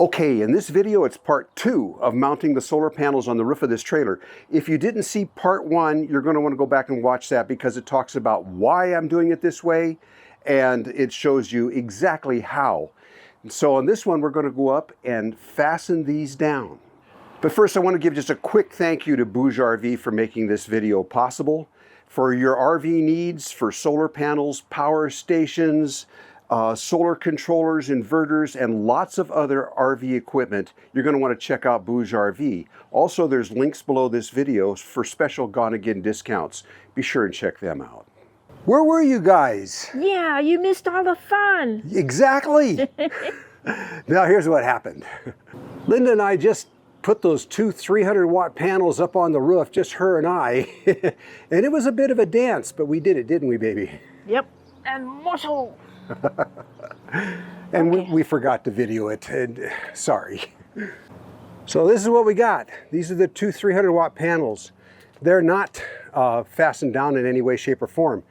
Okay, in this video, it's part 2 of mounting the solar panels on the roof of this trailer. If you didn't see part 1, you're going to want to go back and watch that because it talks about why I'm doing it this way and it shows you exactly how. So on this one, we're going to go up and fasten these down. But first, I want to give just a quick thank you to BougeRV for making this video possible. For your RV needs, for solar panels, power stations, solar controllers, inverters, and lots of other RV equipment, you're going to want to check out BougeRV. Also, there's links below this video for special Gonagain discounts. Be sure and check them out. Where were you guys? Yeah, you missed all the fun. Exactly. Now here's what happened. Linda and I just put those two 300-watt panels up on the roof, just her and I. And it was a bit of a dance, but we did it, didn't we, baby? Yep, and muscle. And okay. we forgot to video it, and sorry. So this is what we got. These are the two 300-watt panels. They're not fastened down in any way, shape, or form.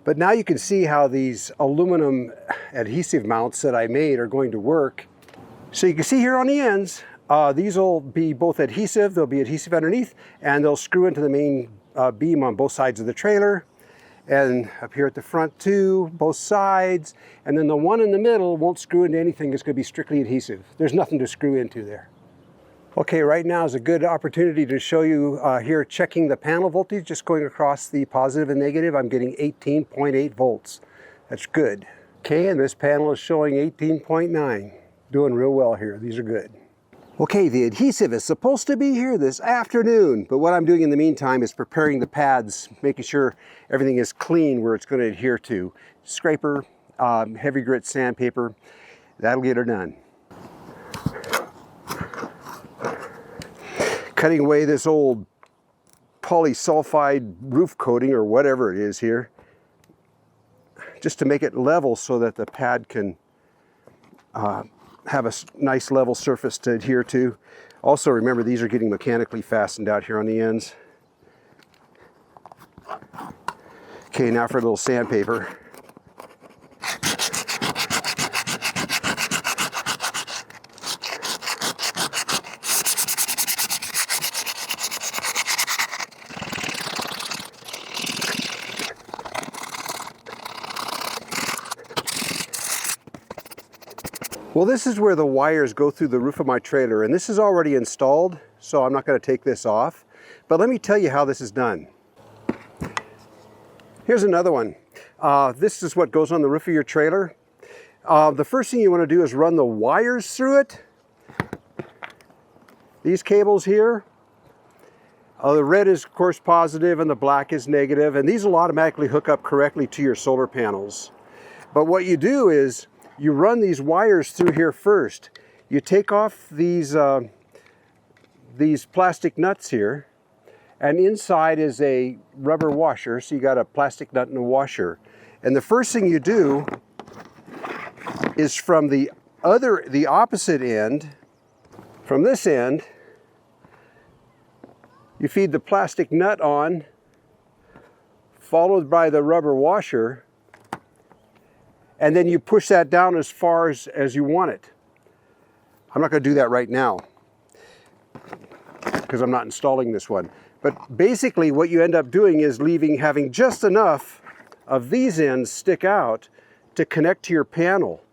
But now you can see how these aluminum adhesive mounts that I made are going to work. So you can see here on the ends, these will be both adhesive, there'll be adhesive underneath, and they'll screw into the main beam on both sides of the trailer. And up here at the front too, both sides. And then the one in the middle won't screw into anything, it's going to be strictly adhesive. There's nothing to screw into there. Okay, right now is a good opportunity to show you here checking the panel voltage, just going across the positive and negative. I'm getting 18.8 volts. That's good. Okay, and this panel is showing 18.9. Doing real well here. These are good. Okay, the adhesive is supposed to be here this afternoon, but what I'm doing in the meantime is preparing the pads, making sure everything is clean where it's going to adhere to. Scraper, heavy grit sandpaper, that'll get her done. Cutting away this old polysulfide roof coating or whatever it is here, just to make it level so that the pad can have a nice level surface to adhere to. Also remember, these are getting mechanically fastened out here on the ends. Okay, now for a little sandpaper. Well, this is where the wires go through the roof of my trailer, and this is already installed, so I'm not going to take this off. But let me tell you how this is done. Here's another one. This is what goes on the roof of your trailer. The first thing you want to do is run the wires through it. These cables here. The red is, of course, positive, and the black is negative, and these will automatically hook up correctly to your solar panels. But what you do is, you run these wires through here first. You take off these plastic nuts here, and inside is a rubber washer, so you got a plastic nut and a washer. And the first thing you do is from the opposite end, from this end, you feed the plastic nut on, followed by the rubber washer, and then you push that down as far as you want it. I'm not going to do that right now because I'm not installing this one. But basically what you end up doing is having just enough of these ends stick out to connect to your panel.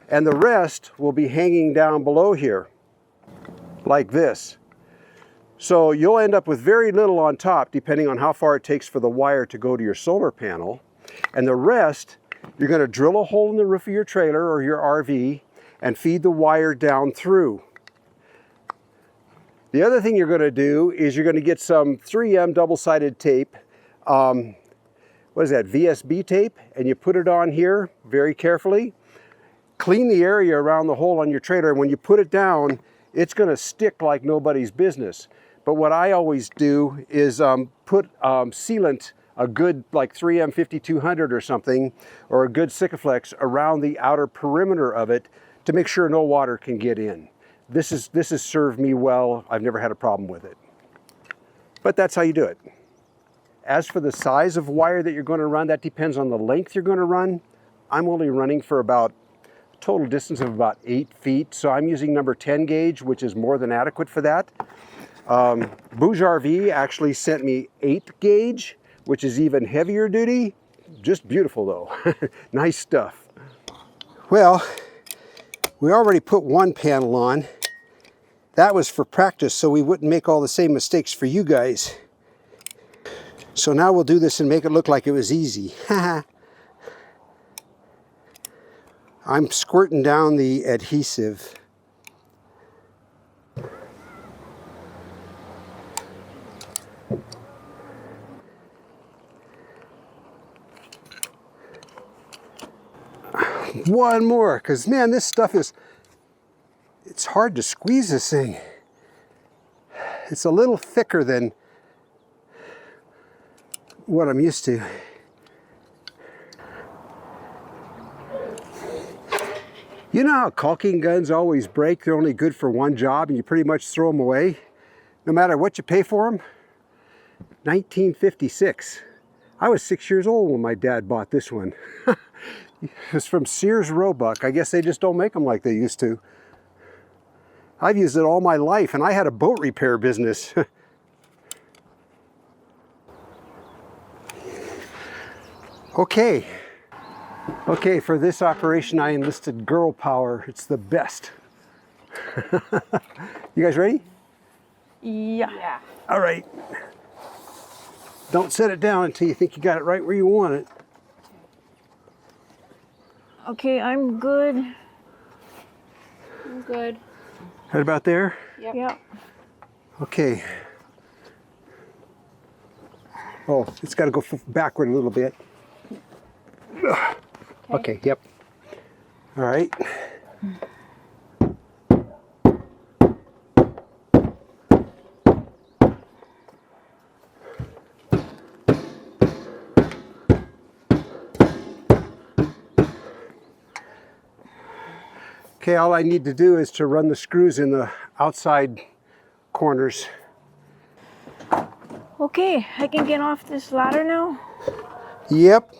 And the rest will be hanging down below here, like this. So you'll end up with very little on top, depending on how far it takes for the wire to go to your solar panel. And the rest, you're going to drill a hole in the roof of your trailer or your RV and feed the wire down through. The other thing you're going to do is you're going to get some 3M double-sided tape. What is that, VSB tape? And you put it on here very carefully. Clean the area around the hole on your trailer, and when you put it down, it's going to stick like nobody's business. But what I always do is put sealant, a good like 3M 5200 or something, or a good Sikaflex around the outer perimeter of it to make sure no water can get in. This has served me well. I've never had a problem with it. But that's how you do it. As for the size of wire that you're going to run, that depends on the length you're going to run. I'm only running for about total distance of about 8 feet. So I'm using number 10 gauge, which is more than adequate for that. BougeRV actually sent me 8 gauge, which is even heavier duty. Just beautiful though. Nice stuff. Well, we already put one panel on. That was for practice, so we wouldn't make all the same mistakes for you guys. So now we'll do this and make it look like it was easy. I'm squirting down the adhesive. One more, because man, this stuff is, it's hard to squeeze this thing. It's a little thicker than what I'm used to. You know how caulking guns always break? They're only good for one job and you pretty much throw them away, no matter what you pay for them? 1956. I was 6 years old when my dad bought this one. It was from Sears Roebuck. I guess they just don't make them like they used to. I've used it all my life, and I had a boat repair business. Okay, for this operation I enlisted girl power. It's the best. You guys ready? Yeah. All right. Don't set it down until you think you got it right where you want it. Okay, I'm good. I'm good. Right about there? Yep. Yeah. Okay. Oh, it's got to go backward a little bit. Okay, yep. All right. Okay, all I need to do is to run the screws in the outside corners. Okay, I can get off this ladder now. Yep.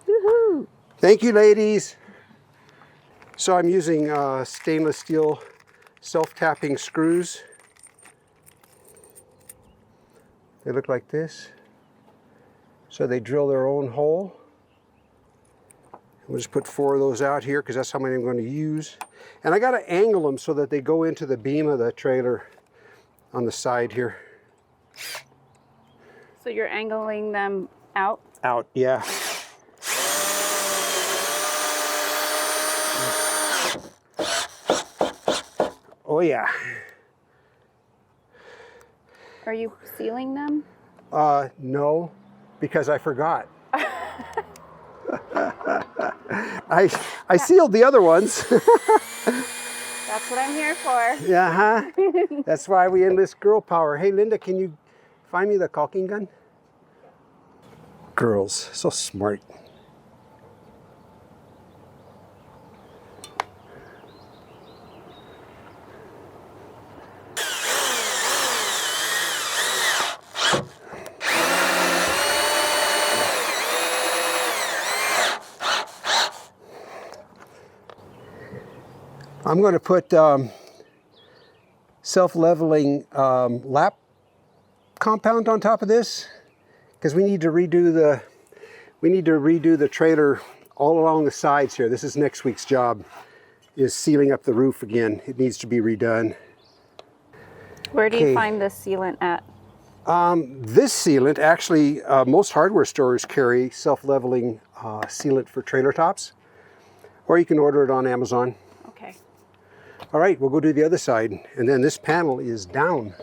Woohoo! Thank you, ladies. So I'm using stainless steel self-tapping screws. They look like this. So they drill their own hole. We'll just put 4 of those out here because that's how many I'm going to use. And I got to angle them so that they go into the beam of the trailer on the side here. So you're angling them out? Out, yeah. Oh yeah. Are you sealing them? No, because I forgot. I sealed the other ones. That's what I'm here for. Yeah, that's why we enlist girl power. Hey, Linda, can you find me the caulking gun? Girls, so smart. I'm going to put self-leveling lap compound on top of this because we need to redo the trailer all along the sides here. This is next week's job, is sealing up the roof again. It needs to be redone. Where do you find this sealant at? This sealant, actually, most hardware stores carry self-leveling sealant for trailer tops, or you can order it on Amazon. Okay. All right, we'll go do the other side, and then this panel is down.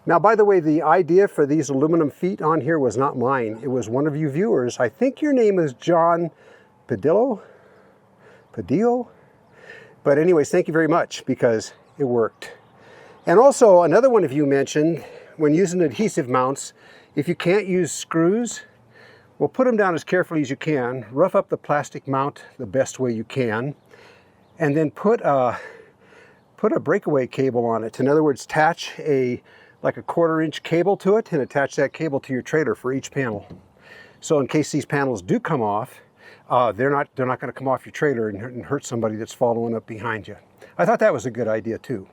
Now, by the way, the idea for these aluminum feet on here was not mine. It was one of you viewers. I think your name is John Padillo? But anyways, thank you very much because it worked. And also, another one of you mentioned, when using adhesive mounts, if you can't use screws, Well, put them down as carefully as you can, rough up the plastic mount the best way you can, and then put a breakaway cable on it. In other words, attach like a 1/4-inch cable to it and attach that cable to your trailer for each panel. So in case these panels do come off, they're not going to come off your trailer and hurt somebody that's following up behind you. I thought that was a good idea too.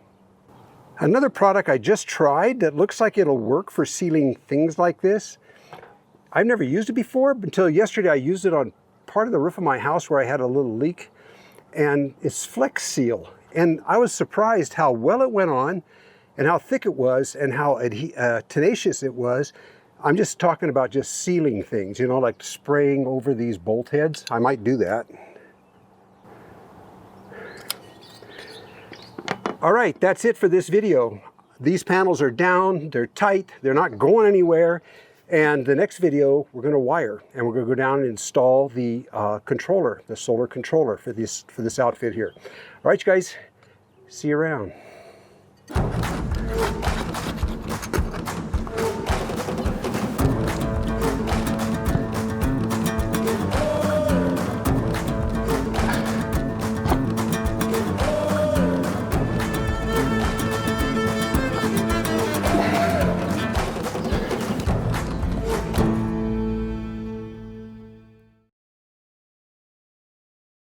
Another product I just tried that looks like it'll work for sealing things like this. I've never used it before, but until yesterday I used it on part of the roof of my house where I had a little leak, and it's Flex Seal. And I was surprised how well it went on and how thick it was and how tenacious it was. I'm just talking about just sealing things, you know, like spraying over these bolt heads. I might do that. All right, that's it for this video. These panels are down, they're tight, they're not going anywhere. And the next video, we're going to wire, and we're going to go down and install the controller, the solar controller for this outfit here. All right, you guys, see you around.